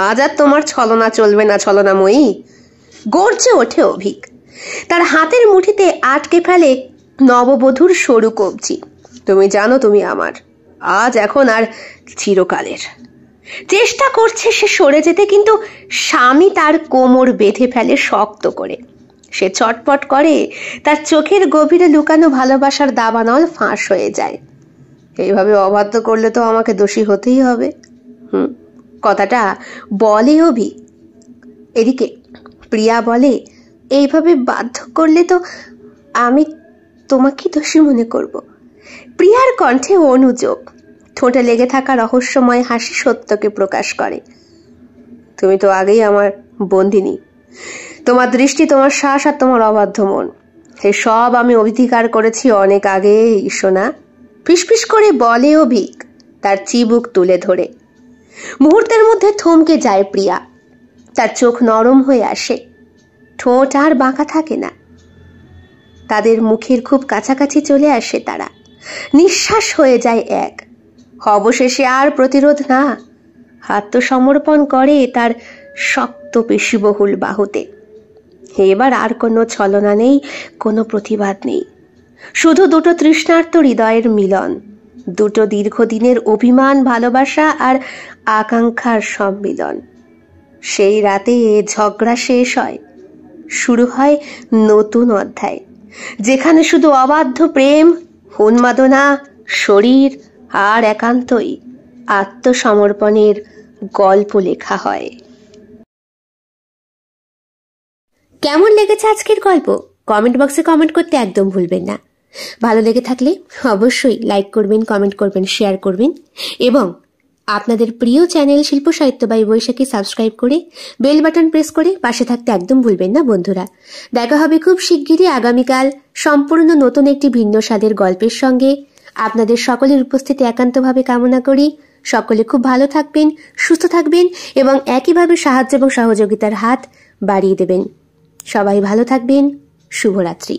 আজ আর তোমার ছলনা চলবে না ছলনাময়ী, গর্জে ওঠে অভিক। তার হাতের মুঠিতে আটকে ফেলে নববধূর সরু কবজি। তুমি জানো তুমি আমার, আজ এখন আর চিরকালের। চেষ্টা করছে সে সরে যেতে, কিন্তু স্বামী তার কোমর বেঁধে ফেলে শক্ত করে। সে চটপট করে, তার চোখের গভীরে লুকানো ভালোবাসার দাবানল ফাঁস হয়ে যায়। এইভাবে অবাধ্য করলে তো আমাকে দোষী হতেই হবে। কথাটা বলে অভি। এদিকে প্রিয়া বলে, এইভাবে বাধ্য করলে তো আমি তোমাকে দোষী মনে করব। প্রিয়ার কণ্ঠে অনুযোগ, ঠোঁটে লেগে থাকা রহস্যময় হাসি সত্যকে প্রকাশ করে। তুমি তো আগেই আমার বন্দিনী। তোমার দৃষ্টি, তোমার শ্বাস আর তোমার অবাধ্য মন, সব আমি অধিকার করেছি অনেক আগে সোনা। ফিসফিস করে বলে অভিক, তার চিবুক তুলে ধরে। মুহূর্তের মধ্যে থমকে যায় প্রিয়া। তার চোখ নরম হয়ে আসে, ঠোঁট আর বাঁকা থাকে না। তাদের মুখের খুব কাছাকাছি চলে আসে তারা। নিঃশ্বাস হয়ে যায় এক। অবশেষে আর প্রতিরোধ না, আত্মসমর্পণ করে তার শক্ত পেশিবহুল বাহুতে। এবার আর কোনো ছলনা নেই, কোনো প্রতিবাদ নেই, শুধু দুটো তৃষ্ণার্ত হৃদয়ের মিলন, দুটো দীর্ঘদিনের অভিমান, ভালোবাসা আর আকাঙ্ক্ষার সম্মিলন। সেই রাতে ঝগড়া শেষ হয়, শুরু হয় নতুন অধ্যায়, যেখানে শুধু অবাধ্য প্রেম, উন্মাদনা, শরীর আর একান্তই আত্মসমর্পণের গল্প লেখা হয়। কেমন লেগেছে আজকের গল্প? কমেন্ট বক্সে কমেন্ট করতে একদম ভুলবেন না। ভালো লেগে থাকলে অবশ্যই লাইক করবেন, কমেন্ট করবেন, শেয়ার করবেন এবং আপনাদের প্রিয় চ্যানেল শিল্প সাহিত্য বাই বৈশাখী সাবস্ক্রাইব করে বেল বাটন প্রেস করে পাশে থাকতে একদম ভুলবেন না বন্ধুরা। দেখা হবে খুব শিগগিরই আগামীকাল সম্পূর্ণ নতুন একটি ভিন্ন স্বাদের গল্পের সঙ্গে। আপনাদের সকলের উপস্থিতি একান্তভাবে কামনা করি। সকলে খুব ভালো থাকবেন, সুস্থ থাকবেন এবং একইভাবে সাহায্য এবং সহযোগিতার হাত বাড়িয়ে দেবেন। সবাই ভালো থাকবেন। শুভরাত্রি।